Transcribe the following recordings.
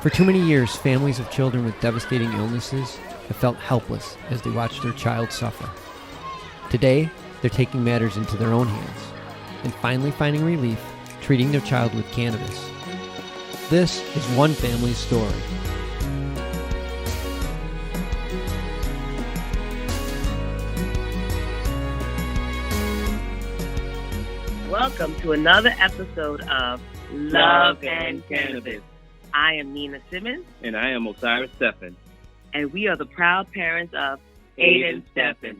For too many years, families of children with devastating illnesses have felt helpless as they watch their child suffer. Today, they're taking matters into their own hands and finally finding relief treating their child with cannabis. This is one family's story. Welcome to another episode of Love and Cannabis. I am Nina Simmons. And I am Osiris. And we are the proud parents of Aiden Steffen.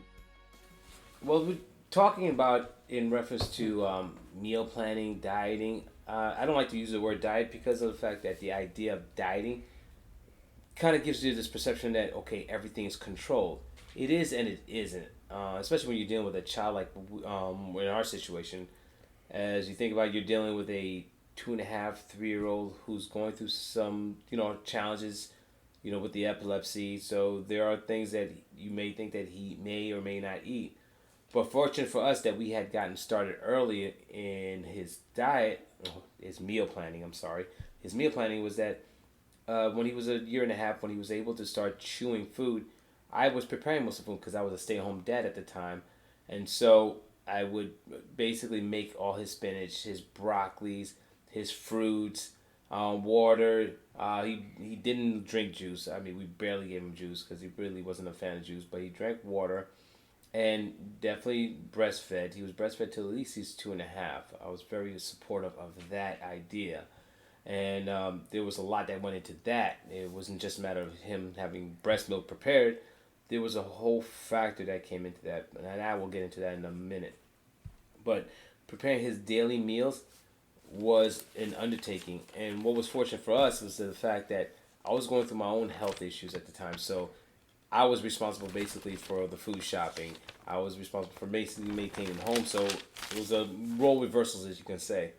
Well, we're talking about in reference to meal planning, dieting. I don't like to use the word diet because of the fact that the idea of dieting kind of gives you this perception that, okay, everything is controlled. It is and it isn't, especially when you're dealing with a child like in our situation. As you think about, you're dealing with a 2.5, 3-year-old who's going through some, challenges, with the epilepsy. So there are things that you may think that he may or may not eat. But fortunate for us that we had gotten started early in his diet, his meal planning was that when he was 1.5 years, when he was able to start chewing food, I was preparing most of the food because I was a stay-at-home dad at the time. And so I would basically make all his spinach, his broccolis, his fruits, water. He didn't drink juice. I mean, we barely gave him juice because he really wasn't a fan of juice. But he drank water and definitely breastfed. He was breastfed till at least he's 2.5. I was very supportive of that idea. And there was a lot that went into that. It wasn't just a matter of him having breast milk prepared. There was a whole factor that came into that, and I will get into that in a minute. But preparing his daily meals was an undertaking, and what was fortunate for us was the fact that I was going through my own health issues at the time, so I was responsible basically for the food shopping. I was responsible for basically maintaining the home, so it was a role reversals, as you can say.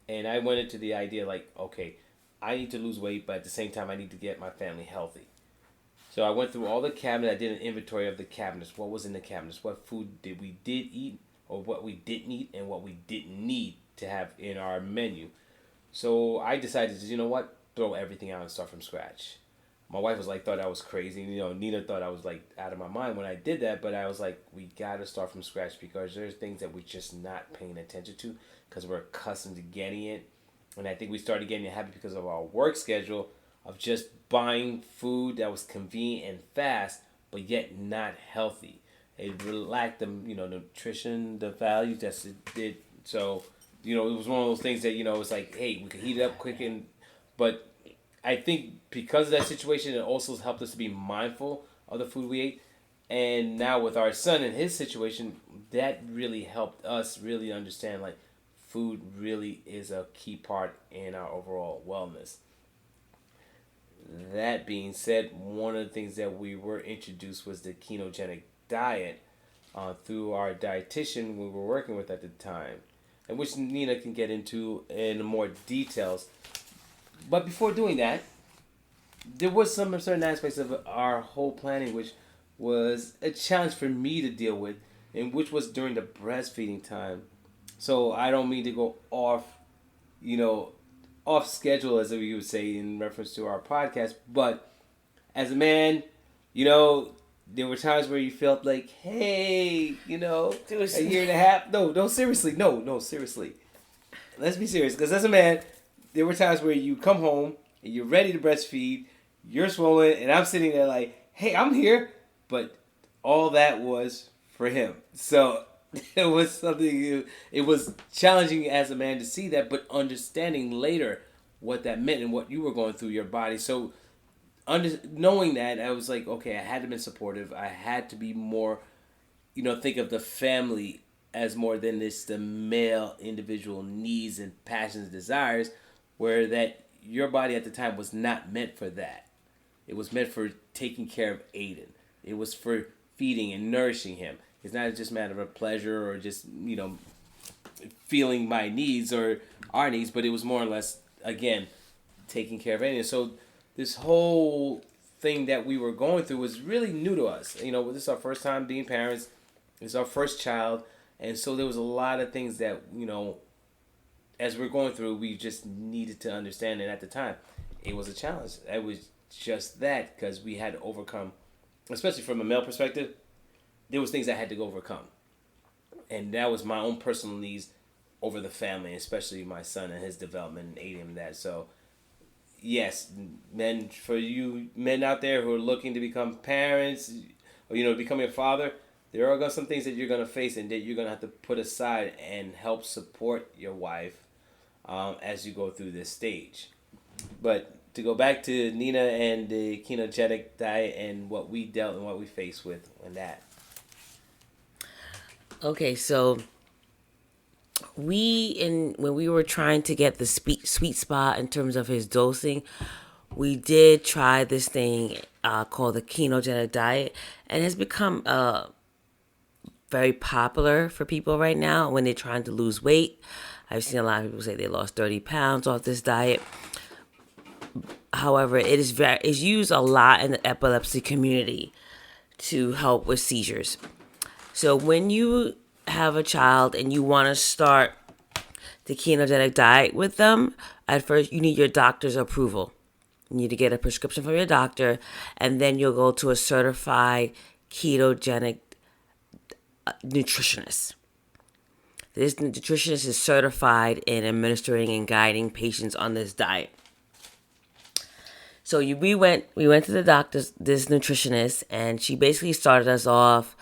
And I went into the idea like, okay, I need to lose weight, but at the same time I need to get my family healthy. So I went through all the cabinets. I did an inventory of the cabinets. What was in the cabinets? What food did we eat, or what we didn't eat, and what we didn't need to have in our menu. So I decided to, throw everything out and start from scratch. My wife thought I was crazy. Nina thought I was out of my mind when I did that. But I was like, we gotta start from scratch because there's things that we're just not paying attention to because we're accustomed to getting it. And I think we started getting a habit because of our work schedule of just buying food that was convenient and fast, but yet not healthy. It lacked the nutrition, the values that it did. So it was one of those things that it's like, hey, we could heat it up quick, but I think because of that situation, it also helped us to be mindful of the food we ate. And now with our son and his situation, that really helped us really understand food really is a key part in our overall wellness. That being said, one of the things that we were introduced was the ketogenic diet through our dietitian we were working with at the time, and which Nina can get into in more details. But before doing that, there was some certain aspects of our whole planning which was a challenge for me to deal with, and which was during the breastfeeding time. So I don't mean to go off schedule, as we would say in reference to our podcast, but as a man, there were times where you felt like, hey, a 1.5 no, seriously, no, seriously. Let's be serious, because as a man, there were times where you come home and you're ready to breastfeed, you're swollen, and I'm sitting there like, hey, I'm here, but all that was for him. So it was something, it was challenging as a man to see that, but understanding later what that meant and what you were going through your body. So knowing that, I was like, okay, I had to be supportive. I had to be more, think of the family as more than the male individual needs and passions, desires, where that your body at the time was not meant for that. It was meant for taking care of Aiden. It was for feeding and nourishing him. It's not just a matter of pleasure or just, feeling my needs or our needs, but it was more or less, again, taking care of Aiden. So this whole thing that we were going through was really new to us. This is our first time being parents. It's our first child. And so there was a lot of things that, as we're going through, we just needed to understand. And at the time, it was a challenge. It was just that, because we had to overcome, especially from a male perspective, there was things I had to overcome. And that was my own personal needs over the family, especially my son and his development and aiding him in that. So, yes, men, for you men out there who are looking to become parents, or, becoming a father, there are some things that you're going to face and that you're going to have to put aside and help support your wife as you go through this stage. But to go back to Nina and the ketogenic diet and what we dealt and what we faced with in that. Okay, so when we were trying to get the sweet spot in terms of his dosing, we did try this thing called the ketogenic diet, and it has become very popular for people right now when they're trying to lose weight. I've seen a lot of people say they lost 30 pounds off this diet. However, it's used a lot in the epilepsy community to help with seizures. So when you have a child and you want to start the ketogenic diet with them, at first you need your doctor's approval. You need to get a prescription from your doctor, and then you'll go to a certified ketogenic nutritionist. This nutritionist is certified in administering and guiding patients on this diet. So we went to the doctor's, this nutritionist, and she basically started us off.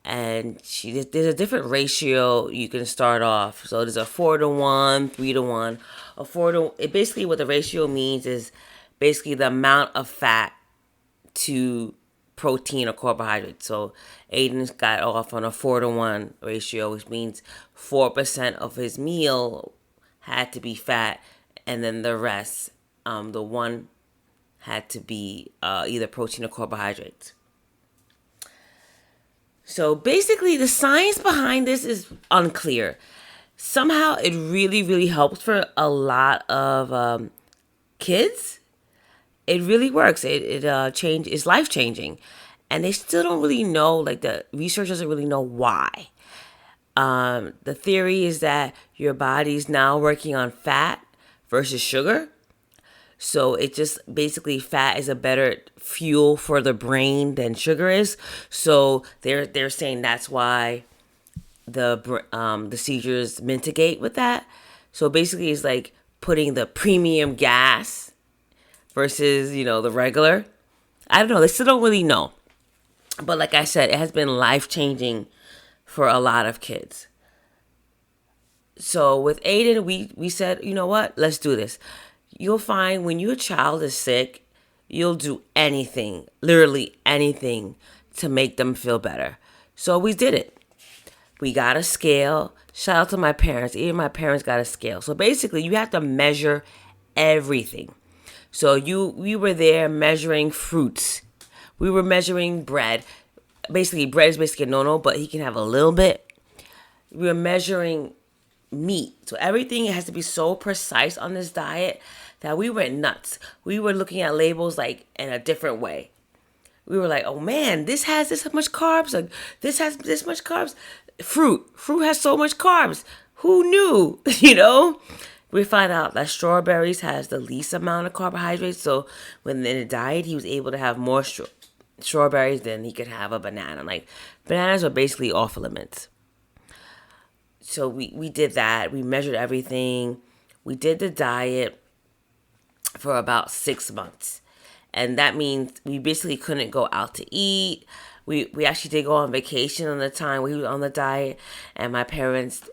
And there's a different ratio you can start off. So there's a 4-to-1, 3-to-1. Basically what the ratio means is basically the amount of fat to protein or carbohydrate. So Aiden's got off on a 4-to-1 ratio, which means 4% of his meal had to be fat, and then the rest, the one had to be either protein or carbohydrates. So basically, the science behind this is unclear. Somehow, it really, really helps for a lot of kids. It really works. It's life changing, and they still don't really know. Like, the research doesn't really know why. The theory is that your body's now working on fat versus sugar. So it just basically, fat is a better fuel for the brain than sugar is. So they're saying that's why the seizures mitigate with that. So basically, it's like putting the premium gas versus the regular. I don't know. They still don't really know. But like I said, it has been life changing for a lot of kids. So with Aiden, we said, you know what? Let's do this. You'll find when your child is sick, you'll do anything, literally anything, to make them feel better. So we did it. We got a scale. Shout out to my parents. Even my parents got a scale. So basically, you have to measure everything. So we were there measuring fruits. We were measuring bread. Basically, bread is basically a no-no, but he can have a little bit. We were measuring meat. So everything has to be so precise on this diet that we went nuts. We were looking at labels like in a different way. We were like, oh man, this has this much carbs. Like, this has this much carbs. Fruit has so much carbs. Who knew? We find out that strawberries has the least amount of carbohydrates. So when in a diet, he was able to have more strawberries than he could have a banana. Like, bananas are basically off limits. So we did that. We measured everything. We did the diet for about 6 months. And that means we basically couldn't go out to eat. We actually did go on vacation on the time we were on the diet. And my parents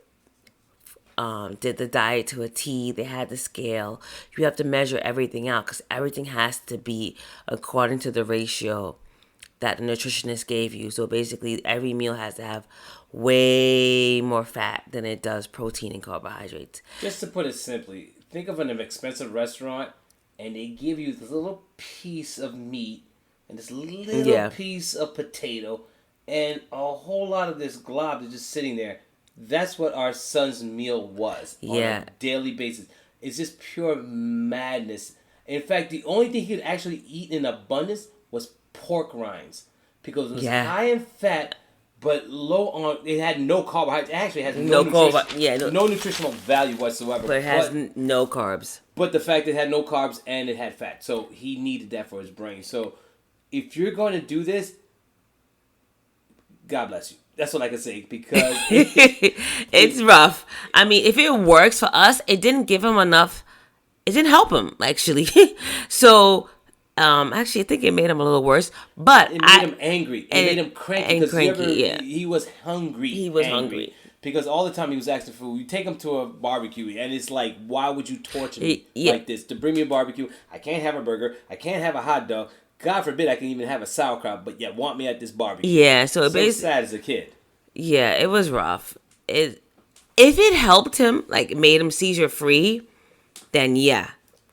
did the diet to a T. They had the scale. You have to measure everything out because everything has to be according to the ratio that the nutritionist gave you. So basically, every meal has to have way more fat than it does protein and carbohydrates. Just to put it simply, think of an expensive restaurant, and they give you this little piece of meat and this little piece of potato and a whole lot of this glob that's just sitting there. That's what our son's meal was on a daily basis. It's just pure madness. In fact, the only thing he could actually eat in abundance was pork rinds because it was high in fat, but low on. It had no carbohydrates. It actually has no nutritional value whatsoever. But it has no carbs. But the fact it had no carbs and it had fat, so he needed that for his brain. So if you're going to do this, God bless you. That's what I can say, because it's rough. I mean, if it works for us, it didn't give him enough. It didn't help him, actually. So, actually, I think it made him a little worse. But it made him angry. It made him cranky. He was hungry. He was hungry. Because all the time he was asking for food. You take him to a barbecue, and it's like, why would you torture me like this to bring me a barbecue? I can't have a burger. I can't have a hot dog. God forbid I can even have a sauerkraut, but yet want me at this barbecue. Yeah, so basically sad as a kid. Yeah, it was rough. If it helped him, like made him seizure free, then yeah,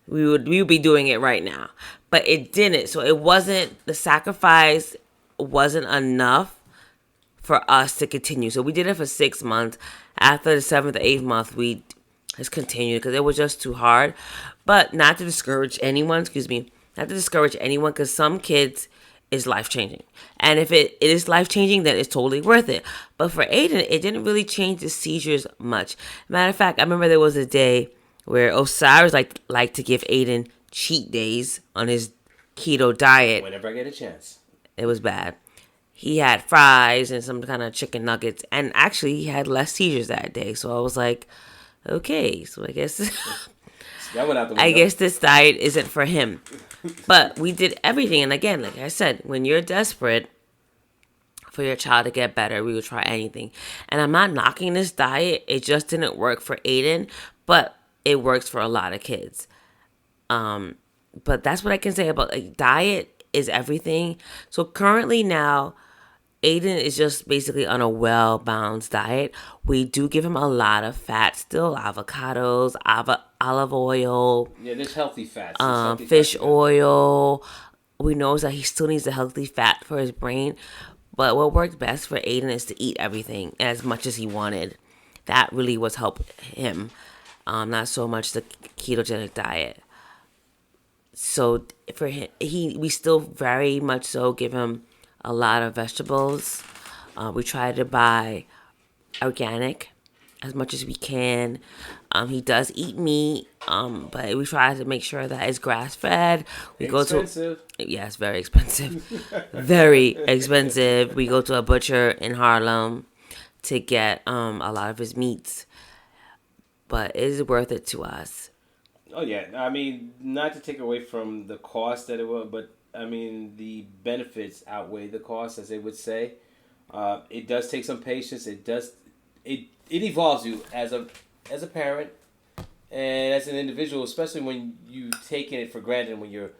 we would be doing it right now. But it didn't, so it wasn't, the sacrifice wasn't enough for us to continue. So we did it for 6 months. After the 7th or 8th month, we just continued because it was just too hard. But not to discourage anyone, because some kids is life-changing. And if it is life-changing, then it's totally worth it. But for Aiden, it didn't really change the seizures much. Matter of fact, I remember there was a day where Osiris liked to give Aiden cheat days on his keto diet. Whenever I get a chance. It was bad. He had fries and some kind of chicken nuggets. And actually, he had less seizures that day. So I was like, okay, so I guess... That went out the window. I guess this diet isn't for him. But we did everything. And again, like I said, when you're desperate for your child to get better, we would try anything. And I'm not knocking this diet. It just didn't work for Aiden. But it works for a lot of kids. But that's what I can say about, like, diet is everything. So currently now, Aiden is just basically on a well-balanced diet. We do give him a lot of fat still, avocados, olive oil. Yeah, there's healthy fats. Fish oil. We know that he still needs a healthy fat for his brain. But what worked best for Aiden is to eat everything as much as he wanted. That really was help him. Not so much the ketogenic diet. So for him, we still very much so give him a lot of vegetables. We try to buy organic as much as we can. He does eat meat, but we try to make sure that it's grass fed. It's very expensive. Very expensive. We go to a butcher in Harlem to get a lot of his meats, but it is worth it to us. Oh yeah, I mean, not to take away from the cost that it will, but I mean, the benefits outweigh the cost, as they would say. It does take some patience. It evolves you as a parent and as an individual, especially when you taking it for granted. When you're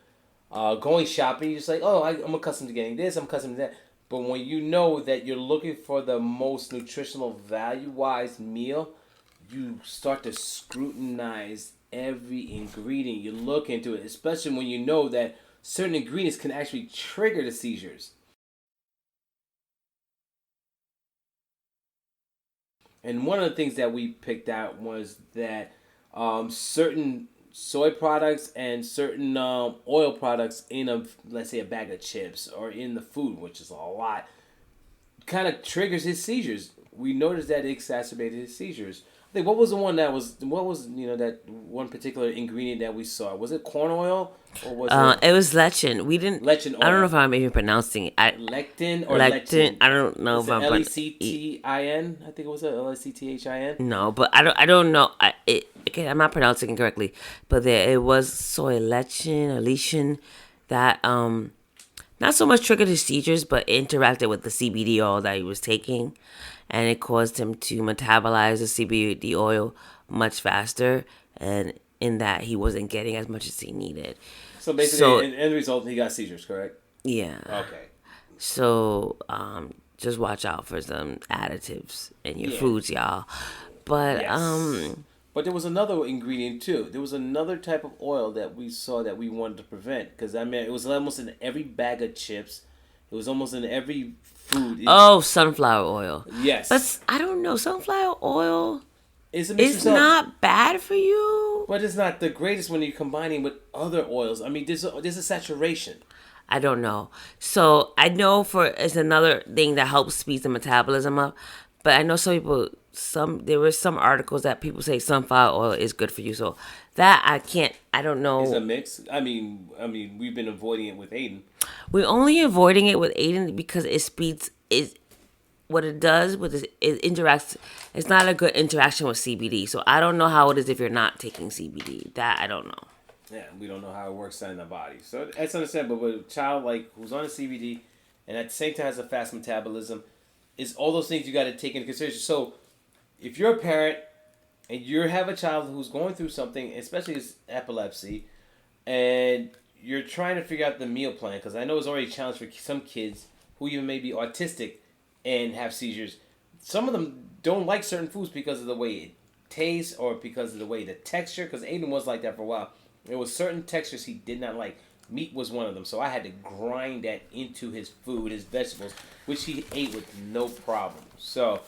going shopping, you're just like, oh, I'm accustomed to getting this, I'm accustomed to that. But when you know that you're looking for the most nutritional value-wise meal, you start to scrutinize every ingredient. You look into it, especially when you know that certain ingredients can actually trigger the seizures. And one of the things that we picked out was that certain soy products and certain oil products in let's say a bag of chips or in the food, which is a lot, kind of triggers his seizures. We noticed that it exacerbated his seizures. I think what was that one particular ingredient that we saw? Was it corn oil or was it was lectin. We didn't lectin oil. I don't know if I'm even pronouncing it. Lectin or lectin? I don't know if I'm Lectin. I think it was Lecthin. No, but I don't know. I'm not pronouncing it correctly. But it was soy lectin or lectin that not so much triggered his seizures, but interacted with the CBD oil that he was taking. And it caused him to metabolize the CBD oil much faster. And in that, he wasn't getting as much as he needed. So basically, in end result, he got seizures, correct? Yeah. Okay. So just watch out for some additives in your foods, y'all. But yes. But there was another ingredient too. There was another type of oil that we saw that we wanted to prevent. Because I mean, it was almost in every bag of chips. It was almost in every food. Sunflower oil. Yes. But I don't know. Sunflower oil it's not bad for you. But it's not the greatest when you're combining with other oils. I mean, there's a saturation. I don't know. So I know it's another thing that helps speed the metabolism up. But I know there were some articles that people say sunflower oil is good for you. So that I don't know. It's a mix. I mean, we've been avoiding it with Aiden. We're only avoiding it with Aiden because what it does with it interacts. It's not a good interaction with CBD. So I don't know how it is if you're not taking CBD. That I don't know. Yeah, we don't know how it works in the body. So that's understandable. But a child who's on a CBD and at the same time has a fast metabolism, is all those things you got to take into consideration. So if you're a parent and you have a child who's going through something, especially as epilepsy, and you're trying to figure out the meal plan, because I know it's already a challenge for some kids who even may be autistic and have seizures. Some of them don't like certain foods because of the way it tastes or because of the way the texture, because Aiden was like that for a while. There was certain textures he did not like. Meat was one of them, so I had to grind that into his food, his vegetables, which he ate with no problem. So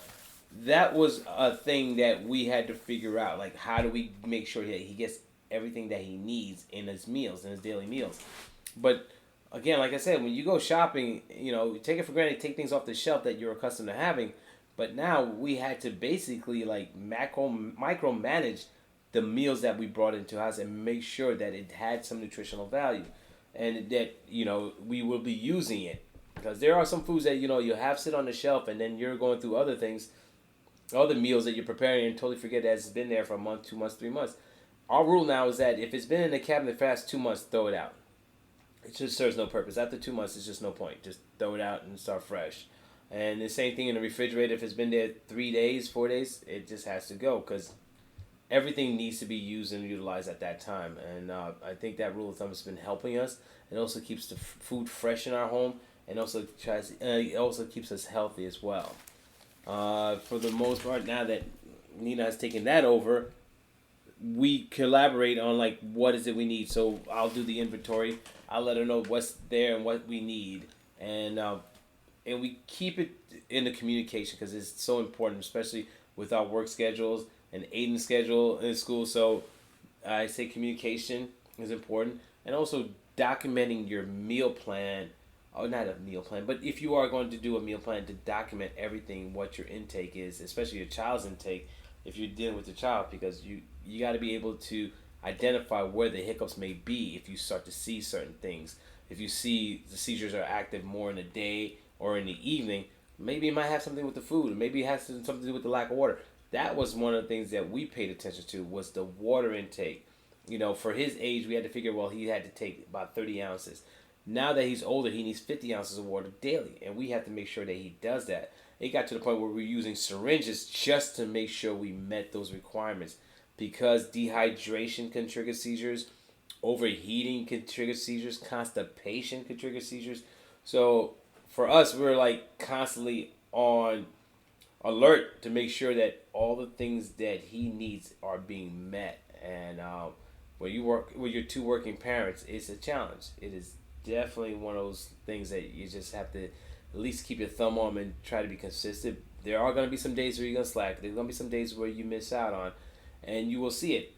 that was a thing that we had to figure out. How do we make sure that he gets everything that he needs in his meals, in his daily meals? But again, like I said, when you go shopping, you take it for granted, take things off the shelf that you're accustomed to having. But now we had to basically micromanage the meals that we brought into house and make sure that it had some nutritional value and that, we will be using it. Because there are some foods that, you have sit on the shelf and then you're going through other things, other meals that you're preparing and totally forget that it's been there for a month, 2 months, 3 months. Our rule now is that if it's been in the cabinet for past 2 months, throw it out. It just serves no purpose. After 2 months, it's just no point. Just throw it out and start fresh. And the same thing in the refrigerator. If it's been there 3 days, 4 days, it just has to go because everything needs to be used and utilized at that time. And I think that rule of thumb has been helping us. It also keeps the food fresh in our home and also keeps us healthy as well. For the most part, now that Nina has taken that over, we collaborate on what is it we need. So I'll do the inventory. I'll let her know what's there and what we need. And we keep it in the communication because it's so important, especially with our work schedules and Aiden's schedule in school. So I say communication is important, and also documenting your meal plan. Oh, not a meal plan, but if you are going to do a meal plan, to document everything, what your intake is, especially your child's intake, if you're dealing with a child, because you got to be able to identify where the hiccups may be if you start to see certain things. If you see the seizures are active more in the day or in the evening, maybe it might have something with the food, or maybe it has something to do with the lack of water. That was one of the things that we paid attention to, was the water intake. For his age, we had to figure, he had to take about 30 ounces. Now that he's older, he needs 50 ounces of water daily, and we have to make sure that he does that. It got to the point where we're using syringes just to make sure we met those requirements, because dehydration can trigger seizures, overheating can trigger seizures, constipation can trigger seizures. So for us, we're constantly on alert to make sure that all the things that he needs are being met. And when you work with your two working parents, it's a challenge. It is definitely one of those things that you just have to at least keep your thumb on and try to be consistent. There are going to be some days where you're going to slack. There's going to be some days where you miss out on, and you will see it.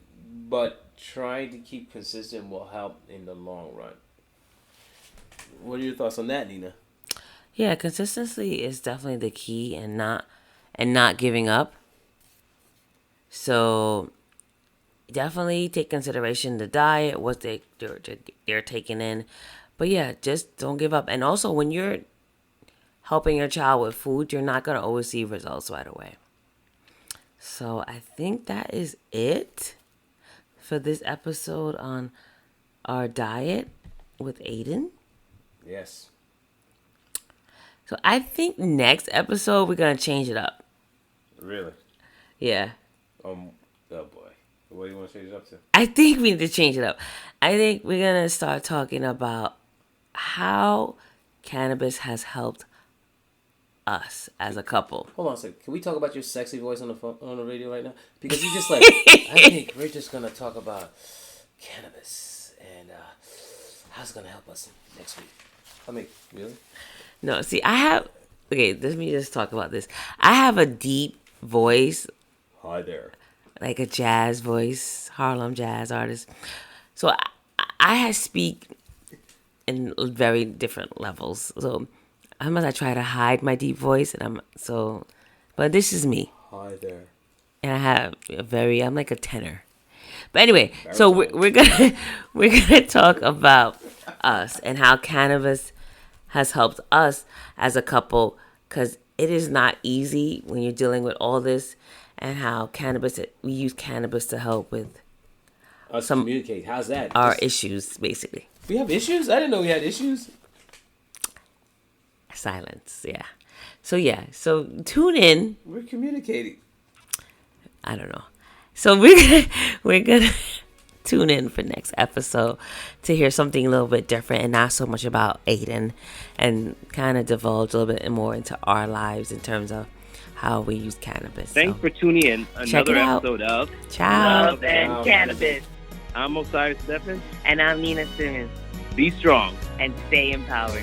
But trying to keep consistent will help in the long run. What are your thoughts on that, Nina? Yeah, consistency is definitely the key, and not giving up. So definitely take consideration the diet, what they're taking in. But yeah, just don't give up. And also, when you're helping your child with food, you're not going to always see results right away. So I think that is it for this episode on our diet with Aiden. Yes. So I think next episode we're going to change it up. Really? Yeah. Oh boy. What do you want to change it up to? I think we need to change it up. I think we're going to start talking about how cannabis has helped us as a couple. Hold on a second. Can we talk about your sexy voice on the radio right now? Because you just I think we're just going to talk about cannabis and how it's going to help us next week. I mean, really? No, see, let me just talk about this. I have a deep voice. Hi there. Like a jazz voice, Harlem jazz artist. So I speak in very different levels. So I try to hide my deep voice, but this is me. Hi there. And I have I'm like a tenor. But anyway, so we're gonna talk about us and how cannabis has helped us as a couple, because it is not easy when you're dealing with all this, and how we use cannabis to help with us communicate. How's that? Our issues, basically. We have issues? I didn't know we had issues. Silence, yeah. So tune in. We're communicating. I don't know. So we're gonna tune in for next episode to hear something a little bit different and not so much about Aiden, and kind of divulge a little bit more into our lives in terms of how we use cannabis. Thanks for tuning in. Another episode of Love and Cannabis. I'm Osiris, and I'm Nina Simmons. Be strong and stay empowered.